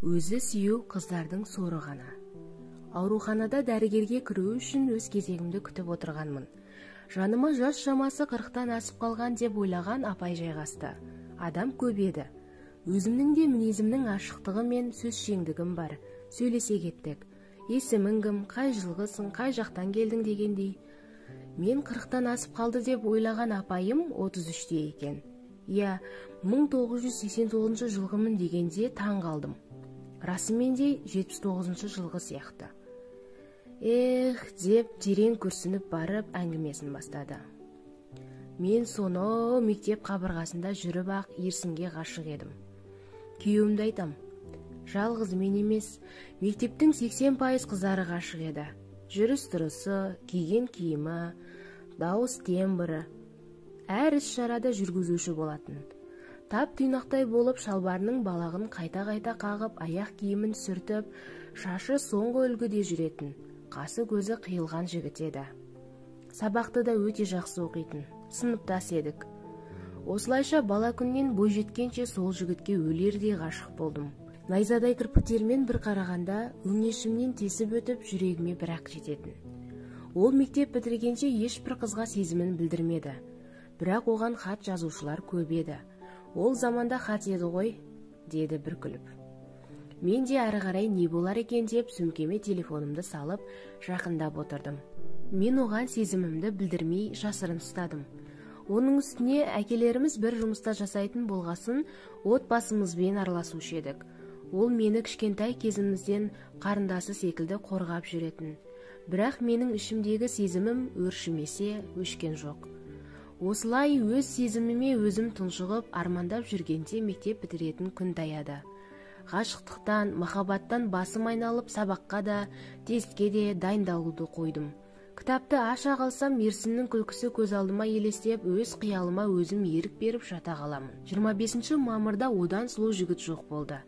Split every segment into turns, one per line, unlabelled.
Өзі сүйеу қыздардың соры ғана. Ауруханада дәрігерге кіру үшін өз кезегімді күтіп отырғанмын. Жаныма жас шамасы 40-тан асып қалған деп ойлаған апай жайғасты. Адам көп еді. Өзімнің де мінезімнің ашықтығы мен сөзшеңдігім бар. Сөйлесе кеттік. Есімің кім, қай жылғысың, қай жақтан келдің дегендей. Мен 40-тан асып қалды деп ойлаған апайым 33-те екен. Я, 1989 жылғымын дегенде таң қалдым. Расымен де 79 жылғы сияқты. Деп терең күрсініп барып әңгімесін бастады. Мен соны мектеп қабырғасында жүріп ақ Ерсінге ғашық едім. Күйеуімді айтам. Жалғыз мен емес, мектептің 80% қыздары ғашық еді. Жүріс-тұрысы, киген киімі, дауыс тембрі. Әр іс-шарада жүргізуші болатын. Тап тұйнақтай болып шалбарының балағын қайта-қайта қағып, аяқ киімін сүртіп, шашы соңғы үлгіде жүретін, қасы көзі қиылған жігіт еді. Сабақты да өте жақсы оқитын, сыныптас едік. Осылайша бала күннен бой жеткенше сол жігітке өлердей ғашық болдым. Найзадай кірпіктермен бір қарағанда өңешімнен тесіп өтіп жүрегіме бір-ақ жететін. Ол мектеп бітіргенше ешбір қызға сезімін білдірмеді. Бірақ оған хат жазушылар көп еді. Ол заманда хат еді ғой, деді бір күліп. Мен де ары қарай не болар екен деп сөмкеме телефонымды салып жақындап отырдым. Мен оған сезімімді білдірмей жасырын ұстадым. Оның үстіне әкелеріміз бір жұмыста жасайтын болғасын, отбасымызбен араласушы едік. Ол мені кішкентай кезімізден қарындасы секілді қорғап жүретін. Бірақ менің ішімдегі сезімім өршімесе өшкен жоқ. Осылай өз сезіміме өзім тұншығып, армандап жүргенде мектеп бітіретін күн таяды. Ғашықтықтан, махаббаттан басым айналып, сабаққа да, тестке де дайындалуды қойдым. Кітапты аша қалсам, Ерсіннің күлкісі көз алдыма елестеп, өз қиялыма өзім ерік беріп жата қаламын. 25 мамырда одан сұлу жігіт жоқ болды.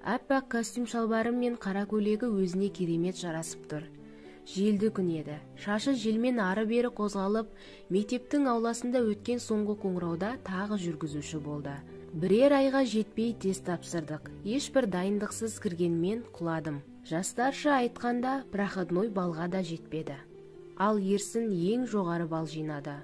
Аппақ костюм шалбары мен қара көйлегі өзіне керемет жарасып тұр. Желді күн еді. Шашы желмен ары-бері қозғалып, мектептің ауласында өткен соңғы қоңырауда тағы жүргізуші болды. Бірер айға жетпей тест тапсырдық. Ешбір дайындықсыз кіргенмен құладым. Жастарша айтқанда, проходной балға да жетпеді. Ал Ерсін ең жоғары бал жинады.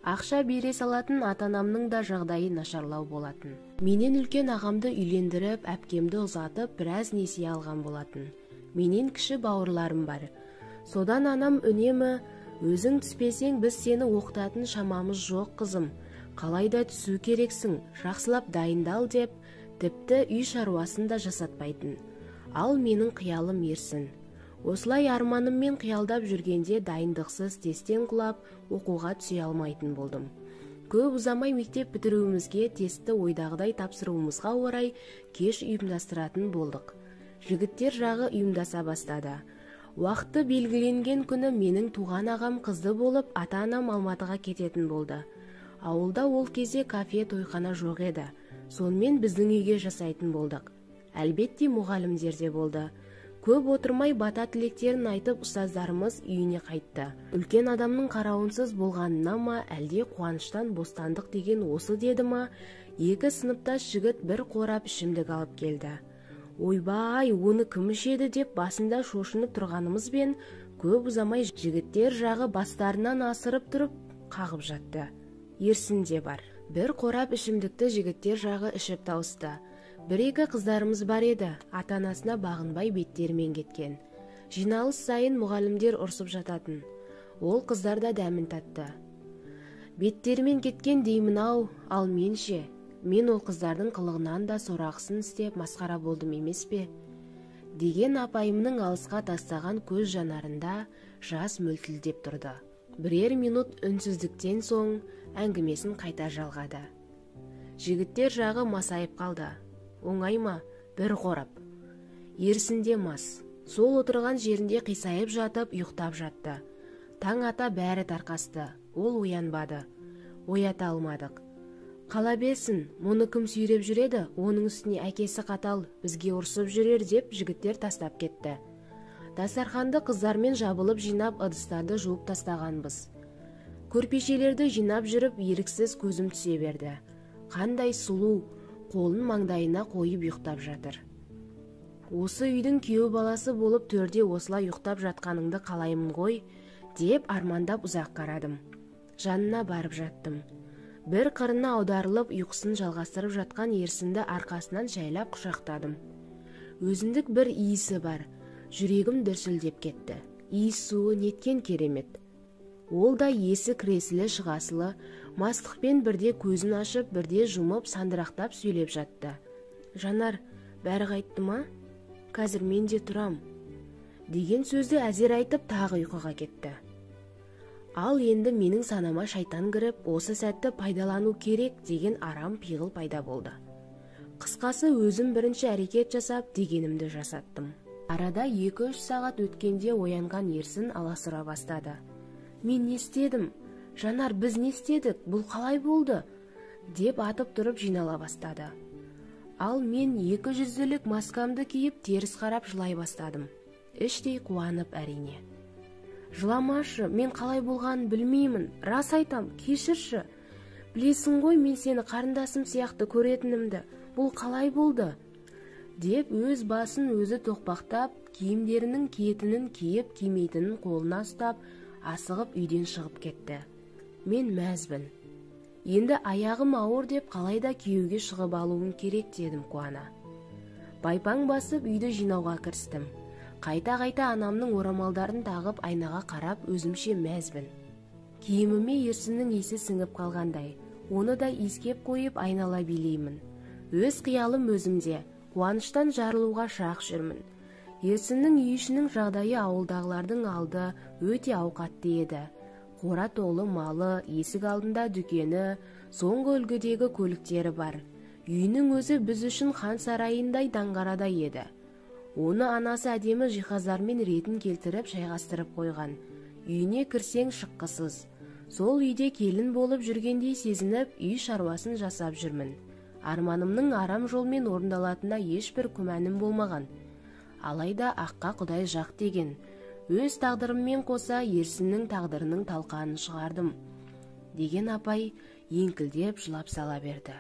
Ақша бере салатын ата-анамның да жағдайы нашарлау болатын. Менен үлкен ағамды үйлендіріп, әпкемді ұзатып, біраз несие алған болатын. Менен кіші бауырларым бар. Содан анам үнемі, өзің түспесең біз сені оқытатын шамамыз жоқ қызым. Қалайда түсу керексің, жақсылап дайындал деп, тіпті үй шаруасын да жасатпайтын. Ал менің қиялым Ерсін. Осылай арманыммен қиялдап жүргенде дайындықсыз тесттен құлап, оқуға түсе алмайтын болдым. Көп ұзамай мектеп бітіруімізге, тестті ойдағыдай тапсыруымызға орай кеш ұйымдастыратын болдық. Жігіттер жағы ұйымдаса бастады. Уақыты белгіленген күні менің туған ағам қызды болып, ата-анам Алматыға кететін болды. Ауылда ол кезде кафе, тойхана жоқ еді. Сонымен біздің үйге жасайтын болдық. Әлбетте мұғалімдер де болды. Көп отырмай бата тілектерін айтып, ұстаздарымыз үйіне қайтты. Үлкен адамның қарауынсыз болғанына ма, әлде қуаныштан бостандық деген осы деді ма, екі сыныптас жігіт бір қорап ішімдік алып келді. Ойбай, оны кім ішеді деп басында шошынып тұрғанымызбен, көп ұзамай жігіттер жағы бастарынан асырып тұрып қағып жатты. Ерсін де бар. Бір қорап ішімдікті жігіттер жағы ішіп тауысты. Бір-екі қыздарымыз бар еді, ата-анасына бағынбай беттерімен кеткен. Жиналыс сайын мұғалімдер ұрсып жататын. Ол қыздар да дәмін татты. Беттерімен кеткен деймін-ау, ал менше, мен ол қыздардың қылығынан да сорақысын істеп масқара болдым емес пе? Деген апайымның алысқа тастаған көз жанарында жас мөлтілдеп тұрды. Бірер минут үнсіздіктен соң әңгімесін қайта жалғады. Жігіттер жағы масайып қалды. Оңай ма? Бір қорап. Ерсінде мас. Сол отырған жерінде қисайып жатып, ұйықтап жатты. Таң ата бәрі тарқасты. Ол оянбады. Оята алмадық. Қала бесін, мұны кім сүйреп жүреді, оның үстіне әкесі қатал, бізге ұрсып жүрер деп жігіттер тастап кетті. Дастарханды қыздармен жабылып жинап, ыдыстарды жуып тастағанбыз. Көрпешелерді жинап жүріп, еріксіз көзім түсе берді. Қандай сұлу, қолын маңдайына қойып ұйықтап жатыр. Осы үйдің күйеу баласы болып төрде осылай ұйықтап жатқаныңды қалаймын ғой, деп армандап ұзақ қарадым. Жанына барып жаттым. Бір қырына аударылып ұйқысын жалғастырып жатқан ерсінді арқасынан жайлап құшақтадым. Өзіндік бір иісі бар. Жүрегім дүрсілдеп кетті. Иіс суы неткен керемет. Ол да есі кіресілі шығасылы, мастықпен бірде көзін ашып, бірде жұмып, сандырақтап сөйлеп жатты. Жанар, бәрі қайтты ма? Қазір мен де тұрам. Деген сөзді әзер айтып тағы ұйқыға кетті. Ал енді менің санама шайтан кіріп, осы сәтті пайдалану керек деген арам пиғыл пайда болды. Қысқасы өзім бірінші әрекет жасап дегенімді жасаттым. Арада 2-3 сағат өткенде оянған ерсін аласұра бастады. Мен не істедім? Жанар, біз не істедік? Бұл қалай болды? Деп атып тұрып жинала бастады. Ал мен 200-лік маскамды киіп теріс қарап жылай бастадым. Іштей қуанып әрине. Жыламашы, мен қалай болғанын білмеймін. Рас айтам, кешірші. Білесің ғой, мен сені қарындасым сияқты көретінімді. Бұл қалай болды? Деп өз басын өзі тоқпақтап, киімдерінің киетінін киіп, кимейтінін қолына ұстап, асығып үйден шығып кетті. Мен мәзбін. Енді аяғым ауыр деп қалайда күйеуге шығып алуым керек дедім қуана. Байпаң басып үйді жинауға кірістім. Қайта-қайта анамның орамалдарын тағып айнаға қарап өзімше мәзбін. Киіміме ерсіннің иісі сіңіп қалғандай. Оны да иіскеп қойып айнала билеймін. Өз қиялым өзімде. Қуаныштан жарылуға шақ жүрмін. Ерсіннің үй ішінің жағдайы ауылдағылардың алды өте ауқатты еді. Қора толы малы, есік алдында дүкені, соңғы үлгідегі көліктері бар. Үйінің өзі біз үшін хан сарайындай даңғарада еді. Оны анасы әдемі жиһаздармен ретін келтіріп жайғастырып қойған. Үйіне кірсең шыққысыз. Сол үйде келін болып жүргендей сезініп, үй шаруасын жасап жүрмін. Арманымның арам жолмен орындалатынына ешбір күмәнім болмаған. Алайда аққа Құдай жақ деген. Өз тағдырыммен қоса ерсіннің тағдырының талқанын шығардым. Деген апай еңкілдеп жылап сала берді.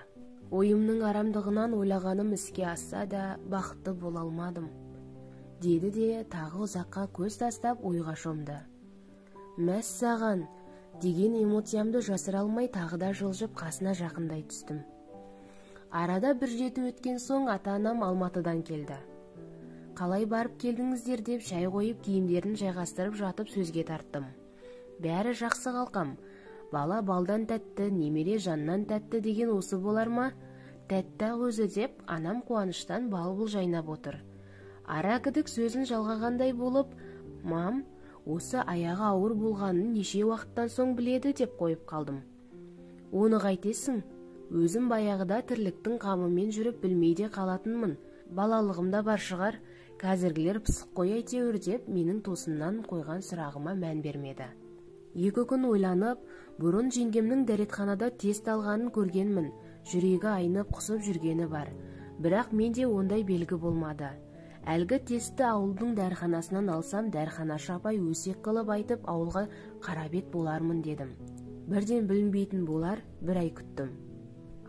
Ойымның арамдығынан ойлағаным іске асса да бақытты бола алмадым. Деді де тағы ұзаққа көз тастап ойға шомды. Мәссаған деген эмоциямды жасыра алмай тағы да жылжып қасына жақындай түстім. Арада бір жеті өткен соң ата-анам Алматыдан келді. Қалай барып келдіңіздер деп шай қойып киімдерін жайғастырып жатып сөзге тарттым. Бәрі жақсы қалқам. Бала балдан тәтті, немере жаннан тәтті деген осы болар ма? Тәтті өзі деп анам қуаныштан бал-бұл жайнап отыр. Ара кідік сөзін жалғағандай болып, мам, осы аяғы ауыр болғанын неше уақыттан соң біледі деп қойып қалдым. Оны қайтесің? Өзім баяғыда тірліктің қамымен жүріп білмейде қалатынмын. Балалығымда бар шығар, қазіргілер пысық қой әйтеуір деп менің тосыннан қойған сұрағыма мән бермеді. 2 күн ойланып, бұрын жеңгемнің дәретханада тест алғанын көргенмін. Жүрегі айнып құсып жүргені бар. Бірақ менде ондай белгі болмады. Әлгі тестті ауылдың дәрханасынан алсам, дәрханашы апай өсек қылып айтып ауылға қарабет болармын дедім. Бірден білінбейтін болар, 1 ай күттім.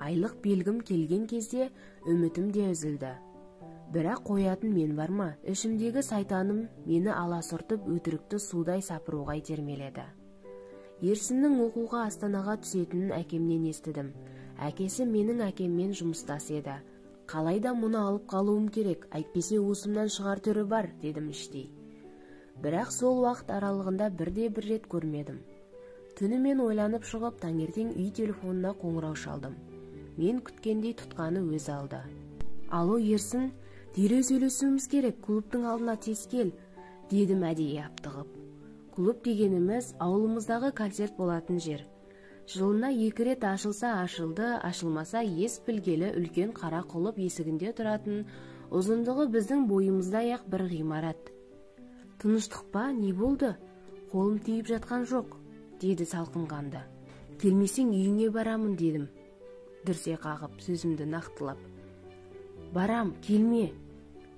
Айлық белгім келген кезде үмітім де үзілді. Бірақ қоятын мен бар ма? Ішімдегі сайтаным мені аласұртып өтірікті судай сапыруға итермеледі. Ерсіннің оқуға Астанаға түсетінін әкемнен естідім. Әкесі менің әкеммен жұмыстас еді. Қалайда мұны алып қалуым керек, әйтпесе уысымнан шығар түрі бар, дедім іштей. Бірақ сол уақыт аралығында бір рет көрмедім. Түнімен ойланып шығып, таңертең үй телефонына қоңырау шалдым. Мен күткендей тұтқаны өз алды. Алло, Ерсін, дереу сөйлесуіміз керек, клубтың алдына тез кел, дедім әдейі аптығып. Клуб дегеніміз ауылымыздағы концерт болатын жер. Жылына 2 рет ашылса ашылды, ашылмаса ес білгелі үлкен қара құлып есігінде тұратын, ұзындығы біздің бойымыздай-ақ бір ғимарат. Тыныштық па, не болды? Қолым тиіп жатқан жоқ, деді салқынғанды. Келмесең үйіңе барамын, дедім. Дүрсе қағып, сөзімді нақтылап. Барам, келме,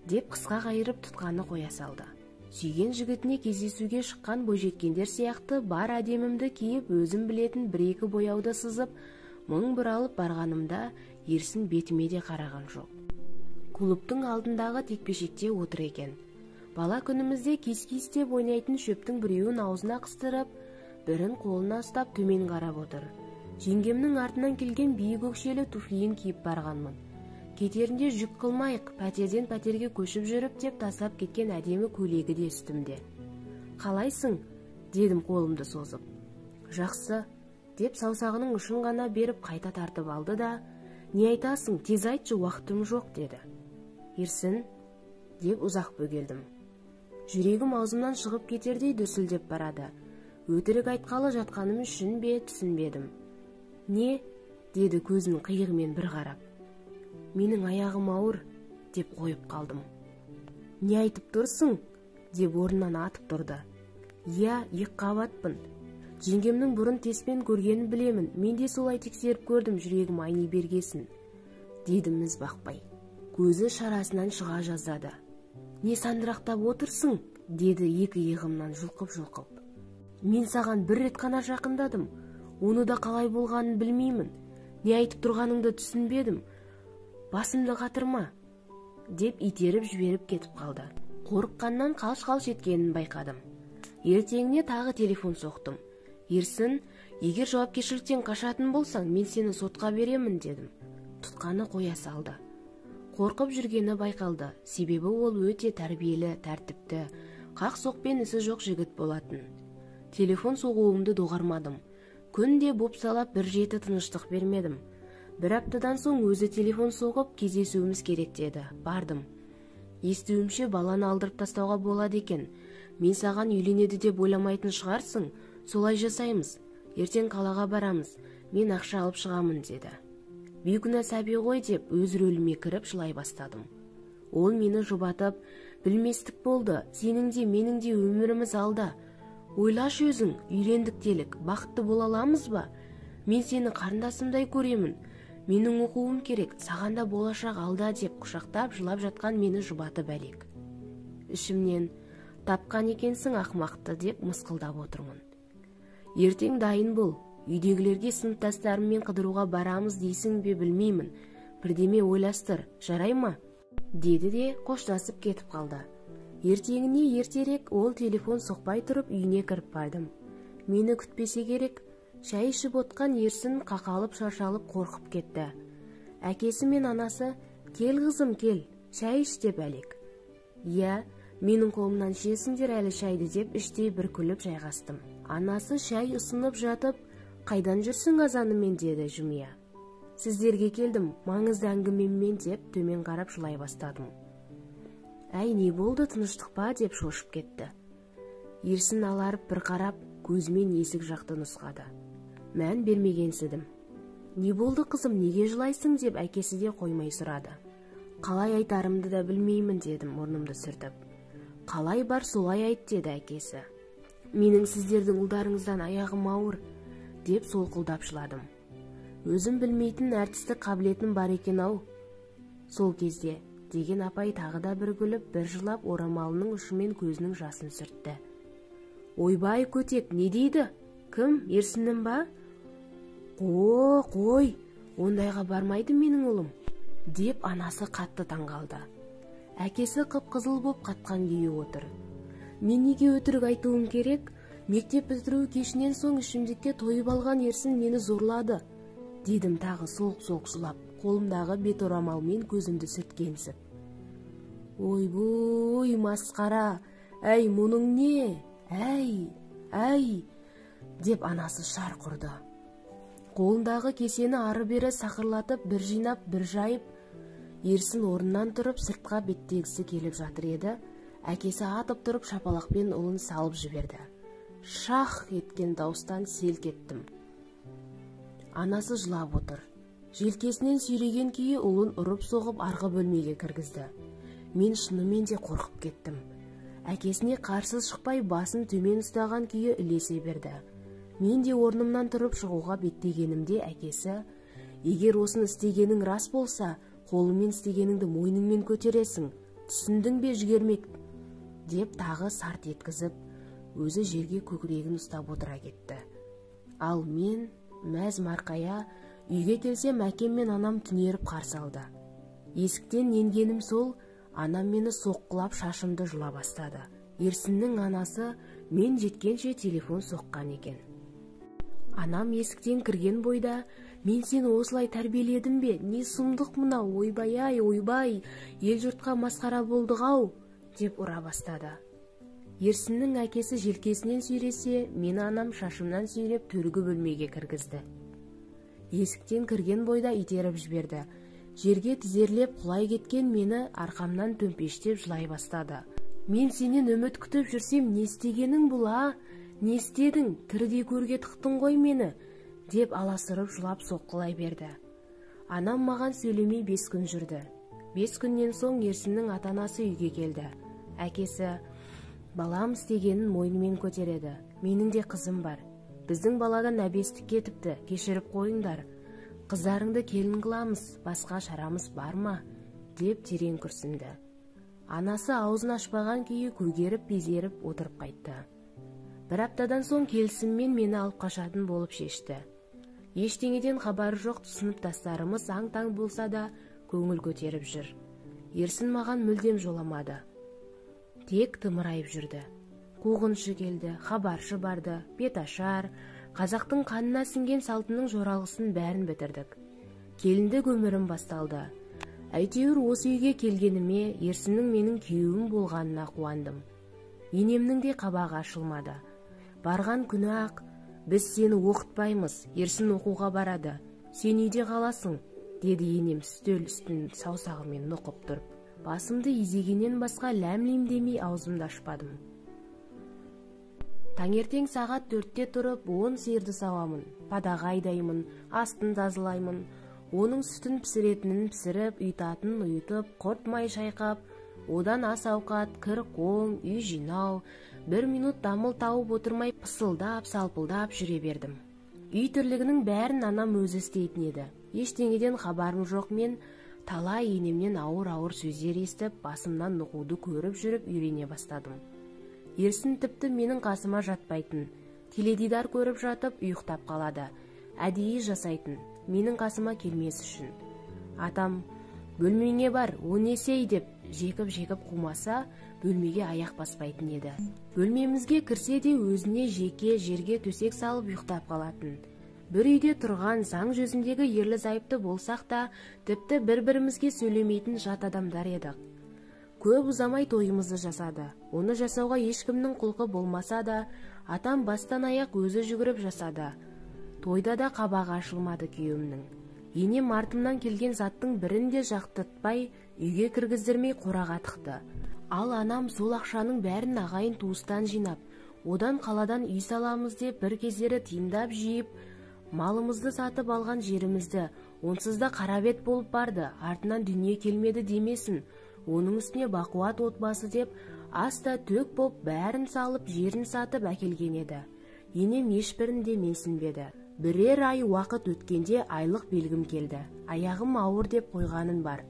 деп қысқа қайырып тұтқаны қоя салды. Сүйген жігітіне кездесуге шыққан бойжеткендер сияқты бар әдемімді киіп, өзім білетін 1-2 бояуды сызып, мың бұралып барғанымда Ерсін бетіме де қараған жоқ. клубтың алдындағы текпешекте отыр екен. Бала күнімізде кис-кис деп ойнайтын шөптің біреуін аузына қыстырып, бірін қолына ұстап төмен қарап отыр. Жеңгемнің артынан келген биік өкшелі туфлиін киіп барғанмын. Кетерінде жүк қылмайық, пәтерден пәтерге көшіп жүріп деп тастап кеткен әдемі көйлегі де үстімде. Қалайсың? Дедім қолымды созып. Жақсы, деп саусағының ұшын ғана беріп қайта тартып алды да, не айтасың, тез айтшы, уақытым жоқ, деді. Ерсін, деп ұзақ бөгелдім. Жүрегім аузымнан шығып кетердей дүрсілдеп барады. Өтірік айтқалы жатқаным үшін бе, түсінбедім. Не? Деді көзінің қиығымен бір қарап. Менің аяғым ауыр, деп қойып қалдым. Не айтып тұрсың? Деп орнынан атып тұрды. Иә, екіқабатпын. Жеңгемнің бұрын теспен көргенін білемін. Мен де солай тексеріп көрдім, жүрегім айни бергесін. Дедім міз бақпай. Көзі шарасынан шыға жаздады. Не сандырақтап отырсың? Деді екі иығымнан жұлқып-жұлқып. Мен саған бір рет қана жақындадым. Оны да қалай болғанын білмеймін. Не айтып тұрғаныңды түсінбедім. Басымды қатырма, деп итеріп жіберіп кетіп қалды. Қорыққаннан қалш-қалш еткенін байқадым. Ертеңіне тағы телефон соқтым. Ерсін, егер жауапкершіліктен қашатын болсаң, мен сені сотқа беремін, дедім. Тұтқаны қоя салды. Қорқып жүргені байқалды, себебі ол өте тәрбиелі, тәртіпті, қақ-соқпен ісі жоқ жігіт болатын. Телефон соғуымды доғармадым. Күнде бопсалап бір жеті тыныштық бермедім. Бір аптадан соң өзі телефон соғып, кездесуіміз керек деді. Бардым. Естуімше баланы алдырып тастауға болады екен. Мен саған үйленеді деп ойламайтын шығарсың. Солай жасаймыз. Ертең қалаға барамыз. Мен ақша алып шығамын, деді. Бейкүнә сәби ғой деп өз рөліме кіріп жылай бастадым. Ол мені жұбатып, білместік болды. Сенің де, менің де өміріміз алда. Ойлашы өзің, үйлендік делік, бақытты бола аламыз ба? Мен сені қарындасымдай көремін. Менің оқуым керек, саған да болашақ алда, деп құшақтап жылап жатқан мені жұбатып әлек. Ішімнен, тапқан екенсің ақымақты, деп мысқылдап отырмын. Ертең дайын бол, үйдегілерге сыныптастарыммен қыдыруға барамыз дейсің бе білмеймін. Бірдеме ойластыр, жарай ма? Деді де қоштасып кетіп қалды. Ертеңіне ертерек ол телефон соқпай тұрып үйіне кіріп бардым. Мені күтпесе керек. Шай ішіп отқан Ерсін қақалып шаршалып қорқып кетті. Әкесі мен анасы, кел қызым кел, шай іш деп әлек. Иә, менің қолымнан ішесіңдер әлі шайды деп іштей бір күліп жайғастым. Анасы шай ұсынып жатып, қайдан жүрсің азанымен, деді жымия. Сіздерге келдім, маңызды әңгімеммен, деп төмен қарап жылай бастадым. Әй, не болды, тыныштық па, деп шошып кетті. Ерсін аларып бір қарап, көзімен есік жақты нұсқады. Мән бермегенсідім. Не болды қызым, неге жылайсың, деп әкесі де қоймай сұрады. Қалай айтарымды да білмеймін, дедім орнымды сүртіп. Қалай бар солай айт, деді әкесі. Менің сіздердің ұлдарыңыздан аяғым ауыр, деп солқылдап жыладым. Өзім білмейтін әртістік қабілетім бар екен ау. Сол кезде, деген апай тағы да бір күліп, бір жылап, орамалының ұшымен көзінің жасын сүртті. Ойбай көтек, не дейді? Кім, Ерсіннің ба? Қой, ондайға бармайды менің ұлым, деп анасы қатты таңғалды. Әкесі қып-қызыл боп қатқан күйі отыр. Мен неге өтірік айтуым керек? Мектеп бітіру кешінен соң ішімдікке тойып алған Ерсін мені зорлады, дедім тағы солқ-солқ жылап, қолымдағы бет орамалмен көзімді сүрткенсіп. Ойбой, масқара, әй, мұның не? Әй, деп анасы шар құрды. Қолындағы кесені ары-бері сақырлатып, бір жинап, бір жайып, Ерсін орнынан тұрып сыртқа беттегісі келіп жатыр еді. Әкесі атып тұрып шапалақпен ұлын салып жіберді. Шах еткен дауыстан селк еттім. Анасы жылап отыр. Желкесінен сүйреген күйі ұлын ұрып-соғып арғы бөлмеге кіргізді. Мен шынымен де қорқып кеттім. Әкесіне қарсы шықпай басын төмен ұстаған күйі ілесе берді. Мен де орнымнан тұрып шығуға беттегенімде әкесі, егер осыны істегенің рас болса, қолымен істегеніңді мойныңмен көтересің, түсіндің бе жігермек, деп тағы сарт еткізіп, өзі жерге көкірегін ұстап отыра кетті. Ал мен, мәз марқая, үйге келсем әкем мен анам түнеріп қарсы алды. Есіктен енгенім сол, анам мені соққылап шашымды жұла бастады. Ерсіннің анасы мен жеткенше телефон соққан екен. Анам есіктен кірген бойда: "Мен сені осылай тәрбиеледім бе? Не сұмдық мынау, ойбай-ай, ойбай, ел-жұртқа масқара болдық-ау", деп ұра бастады. Ерсіннің әкесі желкесінен сүйресе, мені анам шашымнан сүйреп төргі бөлмеге кіргізді. Есіктен кірген бойда итеріп жіберді. Жерге тізерлеп құлай кеткен мені арқамнан төмпештеп жылай бастады. "Мен сенен үміт күтіп жүрсем, не істегенің бұл, а? Не істедің? Тірідей көрге тықтың ғой мені", деп аласырып жылап соққылай берді. Анам маған сөйлемей 5 күн жүрді. 5 күннен соң Ерсіннің ата-анасы үйге келді. Әкесі: "Балам істегенін мойнымен көтереді. Менің де қызым бар. Біздің баладан әбестік кетіпті, кешіріп қойыңдар. Қыздарыңды келін қыламыз, басқа шарамыз бар ма?" деп терең күрсінді. Анасы аузын ашпаған күйі көгеріп безеріп отырып қайтты. 1 аптадан соң келісіммен мені алып қашатын болып шешті. Ештеңеден хабары жоқ сыныптастарымыз аң-таң болса да көңіл көтеріп жүр. Ерсін маған мүлдем жоламады. Тек тымырайып жүрді. Қуғыншы келді, хабаршы барды, беташар, қазақтың қанына сіңген салтының жоралғысын бәрін бітірдік. Келіндік өмірім басталды. Әйтеуір осы үйге келгеніме Ерсіннің менің күйеуім болғанына қуандым. Енемнің де қабағы ашылмады. Барған күні ақ: "Біз сені оқытпаймыз, Ерсін оқуға барады. Сен үйде қаласың", деді енем үстел үстін саусағымен нұқып тұрып. Басымды изегеннен басқа ләм-лим демей аузымды ашпадым. Таңертең сағат 4-те тұрып 10 сиырды сауамын, падаға айдаймын, астын тазалаймын, оның сүтін пісіретінін пісіріп, ұйытатынын ұйытып, құрт май шайқап, одан ас ауқат, кір-қоң, үй жинау, 1 минут дамыл тауып отырмай пысылдап, салпылдап жүре бердім. Үй тірлігінің бәрін анам өзі істейтін еді. Ештеңеден хабарым жоқ. Мен талай енемнен ауыр-ауыр сөздер естіп, басымнан нұқуды көріп жүріп үйрене бастадым. Ерсін тіпті менің қасыма жатпайтын. Теледидар көріп жатып ұйықтап қалады. Әдейі жасайтын, менің қасыма келмес үшін. Атам: "Бөлмеңе бар, о несей", деп жекіп қумаса, бөлмеге аяқ баспайтын еді. Бөлмемізге кірсе де өзіне жеке жерге төсек салып ұйықтап қалатын. Бір үйде тұрған заң жүзіндегі ерлі зайыпты болсақ та, тіпті бір-бірімізге сөйлемейтін жат адамдар едік. Көп ұзамай тойымызды жасады. Оны жасауға ешкімнің құлқы болмаса да, атам бастан аяқ өзі жүгіріп жасады. Тойда да қабағы ашылмады күйеуімнің. Енем артымнан келген заттың бірін де жақтыртпай, үйге кіргіздірмей қораға тықты. Ал анам сол ақшаның бәрін ағайын туыстан жинап, одан қаладан үй саламыз деп бір кездері тиындап жиып, малымызды сатып алған жерімізді, онсыз да қарабет болып барды, артынан дүние келмеді демесін. Оның үстіне бақуат отбасы деп, аста төк боп бәрін салып, жерін сатып әкелген еді. Енем ешбірін де менсінбеді. 1 ай уақыт өткенде айлық белгім келді. Аяғым ауыр деп қойғаным бар.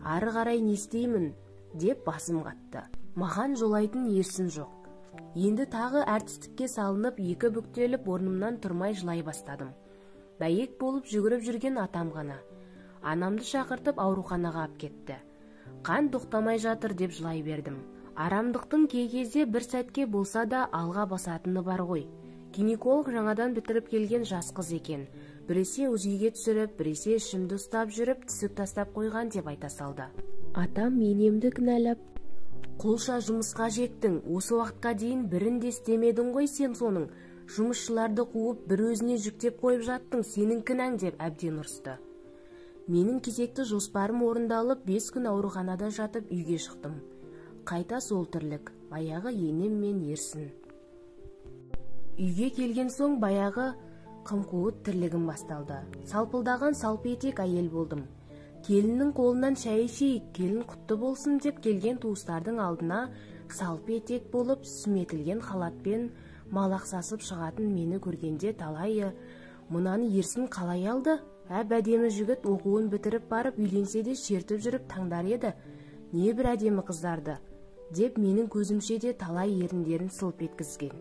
Ары қарай не істеймін деп басым қатты. Маған жолайтын Ерсін жоқ. Енді тағы әртістікке салынып, 2 бүктеліп орнымнан тұрмай жылай бастадым. Бәйек болып жүгіріп жүрген атам ғана. Анамды шақыртып ауруханаға алып кетті. Қан тоқтамай жатыр деп жылай бердім. Арамдықтың кей кезде бір сәтке болса да алға басатыны бар ғой. Гинеколог жаңадан бітіріп келген жас қыз екен. Біресе УЗИге түсіріп, біресе ішімді ұстап жүріп, түсік тастап қойған деп айта салды. Атам енемді кінәлап: "Құлша жұмысқа жеттің, осы уақытқа дейін бірін де істемедің ғой сен соның. Жұмысшыларды қуып, бір өзіне жүктеп қойып жаттың, сенің кінәң", деп әбден ұрысты. Менің кезекті жоспарым орындалып, 5 күн ауруханада жатып үйге шықтым. Қайта сол тірлік, баяғы енем мен Ерсін. Үйге келген соң баяғы қым-қуыт тірлігім басталды. Салпылдаған салп етек әйел болдым. Келіннің қолынан шай ішейік, келін құтты болсын деп келген туыстардың алдына салп етек болып, сүметілген халатпен малақ сасып шығатын мені көргенде талайы: "Мынаны Ерсін қалай алды? Әдемі жігіт оқуын бітіріп барып үйленсе де шертіп жүріп таңдар еді. Не бір әдемі қыздарды", деп менің көзімше де талай еріндерін сылп еткізген.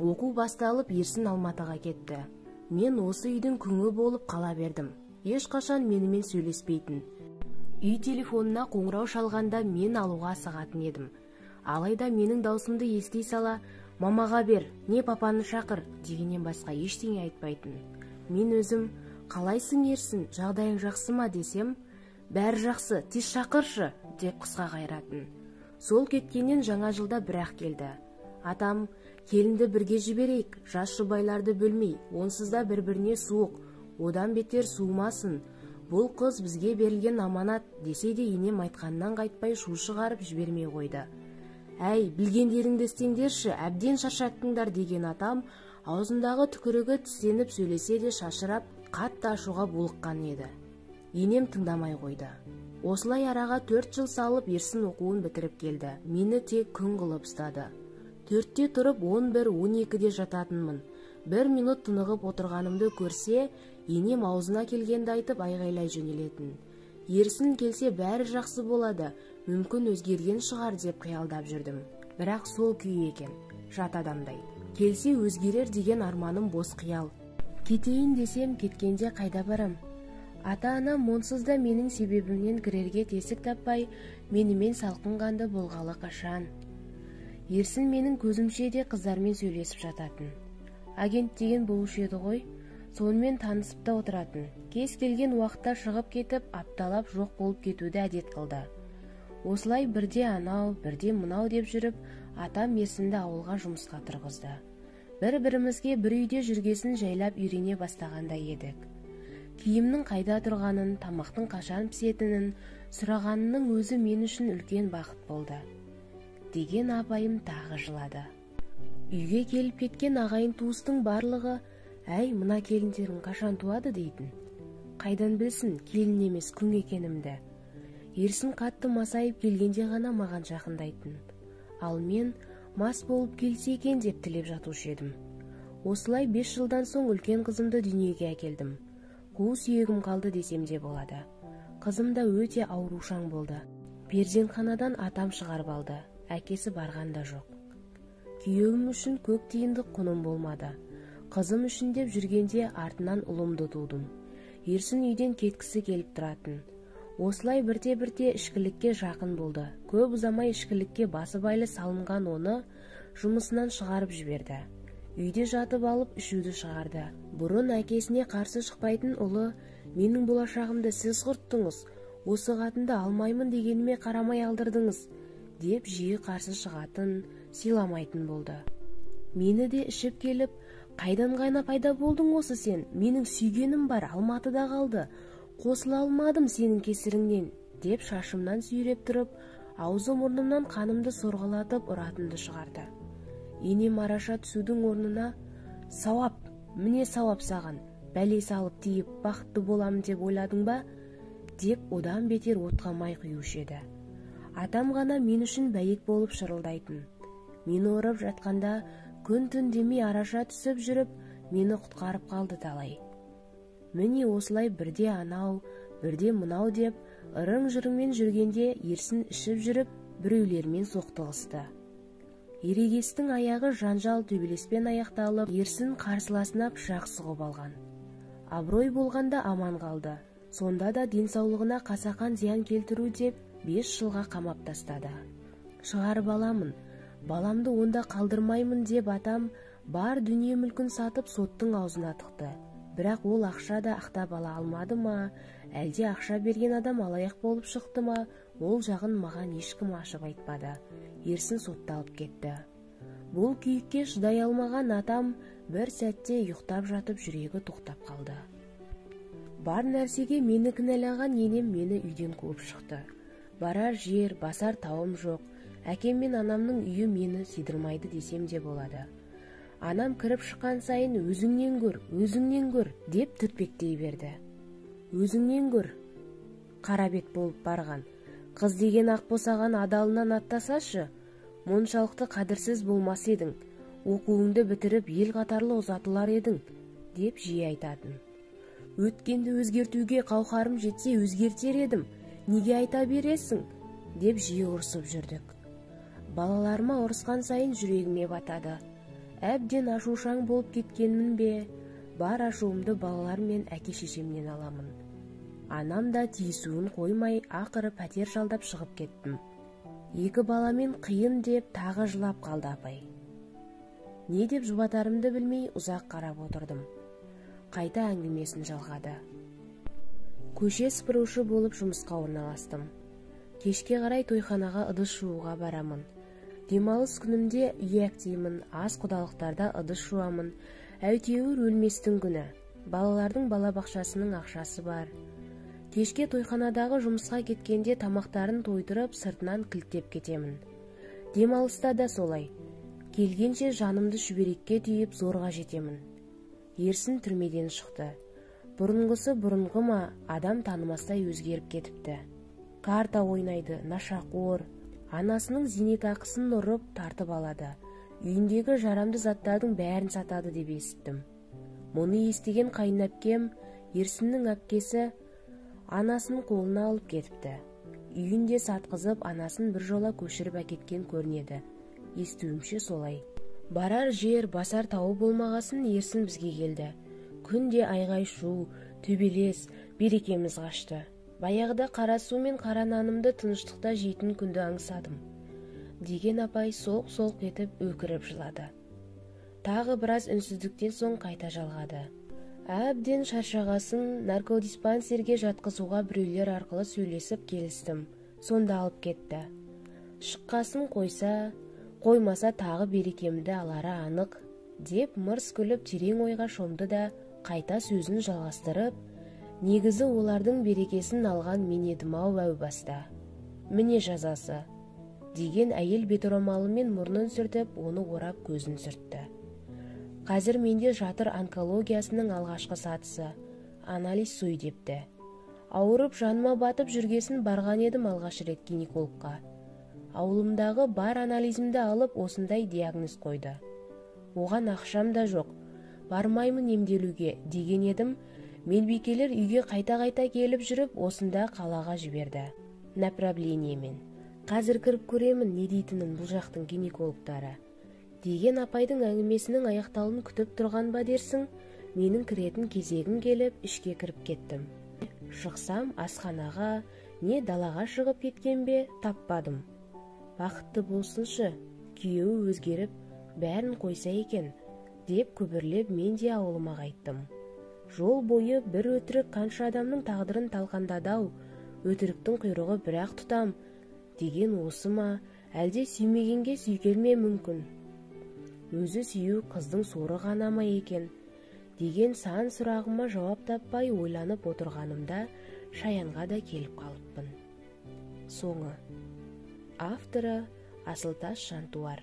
Оқу басталып, Ерсін Алматыға кетті. Мен осы үйдің күңі болып қала бердім. Ешқашан менімен сөйлеспейтін. Үй телефонына қоңырау шалғанда мен алуға асығатын едім. Алайда менің даусымды ести сала, «Мамаға бер, не папаны шақыр» дегеннен басқа ештеңе айтпайтын. Мен өзім, «Қалайсың Ерсін, жағдайың жақсы ма?» десем, «Бәрі жақсы, тез шақыршы» деп қысқа қайратын. Сол кеткеннен жаңа жылда бір-ақ келді. Атам, «Келінді бірге жіберейік, жас жұбайларды бөлмей, онсыз да бір-біріне суық, одан бетер суымасын. Бұл қыз бізге берілген аманат» десе де енем айтқаннан қайтпай шу шығарып жібермей қойды. «Әй, білгендеріңді істеңдерші, әбден шаршаттыңдар» деген атам аузындағы түкірігі тістеніп сөйлесе де шашырап, қатты ашуға булыққан еді. Енем тыңдамай қойды. Осылай араға 4 жыл салып Ерсін оқуын бітіріп келді. Мені тек күн қылып ұстады. 4-те тұрып 11-12-де жататынмын. 1 минут тынығып отырғанымды көрсе, енем аузына келгенді айтып айғайлай жөнелетін. Ерсін келсе бәрі жақсы болады, мүмкін өзгерген шығар деп қиялдап жүрдім. Бірақ сол күй екен, жат адамдай. Келсе өзгерер деген арманым бос қиял. Кетейін десем, кеткенде қайда барам? Ата-анам онсыз да менің себебімнен кірерге тесік таппай, менімен салқынғанды болғалы қашан. Ерсін менің көзімше де қыздармен сөйлесіп жататын. Агент деген болушы еді ғой, сонымен танысып та отыратын. Кез келген уақытта шығып кетіп, апталап жоқ болып кетуді әдет қылды. Осылай бірде анау, бірде мынау деп жүріп, атам Ерсінді ауылға жұмысқа тұрғызды. Бір-бірімізге бір үйде жүргесін жайлап үйрене бастағандай едік. Киімнің қайда тұрғанын, тамақтың қашан пісетінін сұрағанының өзі мен үшін үлкен бақыт болды. Деген апайым тағы жылады. Үйге келіп кеткен ағайын туыстың барлығы, «Әй, мына келіндерің қашан туады?» дейтін. Қайдан білсін, келін емес күң екенімді. Ерсін қатты масайып келгенде ғана маған жақындайтын. Ал мен мас болып келсе екен деп тілеп жатушы едім. Осылай 5 жылдан соң үлкен қызымды дүниеге әкелдім. Қу сүйегім қалды десем де болады. Қызым да өте аурушаң болды. Перзентханадан атам шығарып алды. Әкесі барған да жоқ. Күйеуім үшін көк тиындық құным болмады. Қызым үшін деп жүргенде артынан ұлымды тудым. Ерсін үйден кеткісі келіп тұратын. Осылай бірте-бірте ішкілікке жақын болды. Көп ұзамай ішкілікке басыбайлы салынған оны жұмысынан шығарып жіберді. Үйде жатып алып ішуді шығарды. Бұрын әкесіне қарсы шықпайтын ұлы, «Менің болашағымды сіз құрттыңыз, осы қатынды алмаймын дегеніме қарамай алдырдыңыз» деп жиі қарсы шығатын, сыйламайтын болды. Мені де ішіп келіп, «Қайдан қайна пайда болдың осы сен? Менің сүйгенім бар, Алматыда қалды. Қосыла алмадым сенің кесіріңнен» деп шашымнан сүйреп тұрып, аузы мұрнымнан қанымды сорғалатып ұратынды шығарды. Енем араша түсудің орнына, «Сауап, міне сауап саған, бәле салып тиіп бақытты боламын деп ойладың ба?» деп одан бетер отқа май құюшы еді. Атам ғана мен үшін бәйек болып шырылдайтын. Мені орап жатқанда күн-түн демей араша түсіп жүріп, мені құтқарып қалды талай. Міне осылай бірде анау, бірде мынау деп ырың-жырыңмен жүргенде Ерсін ішіп жүріп, біреулермен соқтығысты. Ерегестің аяғы жанжал төбелеспен аяқталып, Ерсін қарсыласына пышақ сұғып алған. Абырой болғанда аман қалды. Сонда да денсаулығына қасақан зиян келтіру деп 5 жылға қамап тастады. Шығарып аламын, баламды онда қалдырмаймын деп атам бар дүние мүлкін сатып соттың аузына тықты. Бірақ ол ақша да ақтап ала алмады ма, әлде ақша берген адам алаяқ болып шықты ма, ол жағын маған ешкім ашып айтпады. Ерсін сотталып кетті. Бұл күйікке шыдай алмаған атам бір сәтте ұйықтап жатып жүрегі тоқтап қалды. Бар нәрсеге мені кінәлаған енем мені үйден қуып шықты. Барар жер, басар тауым жоқ. Әкем мен анамның үйі мені сидырмайды десем де болады. Анам кіріп шыққан сайын «Өзіңнен көр» деп түртпектей берді. «Өзіңнен көр, қарабет болып барған. Қыз деген ақ босаған адалынан аттасашы, мұншалықты қадірсіз болмас едің. Оқуыңды бітіріп ел қатарлы ұзатылар едің» деп жиі айтатын. «Өткенді өзгертуге қауқарым жетсе өзгертер едім, неге айта бересің?» деп жиі ұрсып жүрдік. Балаларыма ұрысқан сайын жүрегіме батады. Әбден ашушаң болып кеткенмін бе, бар ашуымды балалар мен әке-шешемнен аламын. Анам да тиісуін қоймай, ақыры пәтер жалдап шығып кеттім. 2 баламен қиын деп тағы жылап қалды апай. Не деп жұбатарымды білмей ұзақ қарап отырдым. Қайта әңгімесін жалғады. Көше сыпырушы болып жұмысқа орналастым. Кешке қарай тойханаға ыдыс жууға барамын. Демалыс күнімде үй әктеймін, ас құдалықтарда ыдыс жуамын. Әйтеуір өлместің күні. Балалардың балабақшасының ақшасы бар. Кешке тойханадағы жұмысқа кеткенде тамақтарын тойдырып, сыртынан кілттеп кетемін. Демалыста да солай. Келгенше жанымды шүберекке түйіп зорға жетемін. Ерсін түрмеден шықты. Бұрынғысы бұрынғы ма, адам танымастай өзгеріп кетіпті. Карта ойнайды, нашақор. Анасының зейнетақысын ұрып тартып алады. Үйіндегі жарамды заттардың бәрін сатады деп естіттім. Мұны естіген қайынәпкем, Ерсіннің әпкесі, анасын қолына алып кетіпті. Үйінде сатқызып, анасын бір жола көшіріп әкеткен көрінеді. Естуімше солай. Барар жер, басар тауы болмағасын Ерсін бізге келді. Күнде айғай шу, төбелес, берекеміз қашты. Баяғыда қара су мен қара нанымды тыныштықта жейтін күнді аңсадым. Деген апай солқ-солқ етіп өкіріп жылады. Тағы біраз үнсіздіктен соң қайта жалғады. Әбден шаршағасын наркодиспансерге жатқызуға біреулер арқылы сөйлесіп келістім. Сонда алып кетті. Шыққасын қойса, қоймаса тағы берекемді алары анық, деп мырс күліп терең ойға шомды да қайта сөзін жалғастырып, негізі олардың берекесін алған мен едім-ау әу баста. Міне жазасы, деген әйел беторамалымен мұрнын сүртіп, оны орап көзін сүртті. Қазір менде жатыр онкологиясының алғашқы сатысы, анализ суй депті. Ауырып жаныма батып жүргесін барған едім алғаш рет гинекологқа. Ауылымдағы бар анализімді алып осындай диагноз қойды. Оған ақшам да жоқ, бармаймын емделуге деген едім, медбикелер үйге қайта-қайта келіп жүріп осында қалаға жіберді. Направлениемен. Қазір кіріп көремін не дейтінін бұл жақтың гинекологтары. Деген апайдың әңгімесінің аяқталуын күтіп тұрған ба дерсің, менің кіретін кезегім келіп ішке кіріп кеттім. Шықсам асханаға, не далаға шығып кеткен бе таппадым. Бақытты болсыншы, күйеуі өзгеріп, бәрін қойса екен, деп күбірлеп мен де ауылыма қайттым. Жол бойы бір өтірік қанша адамның тағдырын талқандады-ау, өтіріктің құйрығы бірақ тұтам, деген осы ма, әлде сүймегенге сүйкелме мүмкін. Өзі сүйу қыздың соры ғана ма екен, деген сан сұрағыма жауап таппай ойланып отырғанымда Шаянға да келіп қалыппын. Соңы. Авторы Асылтас Жантуар.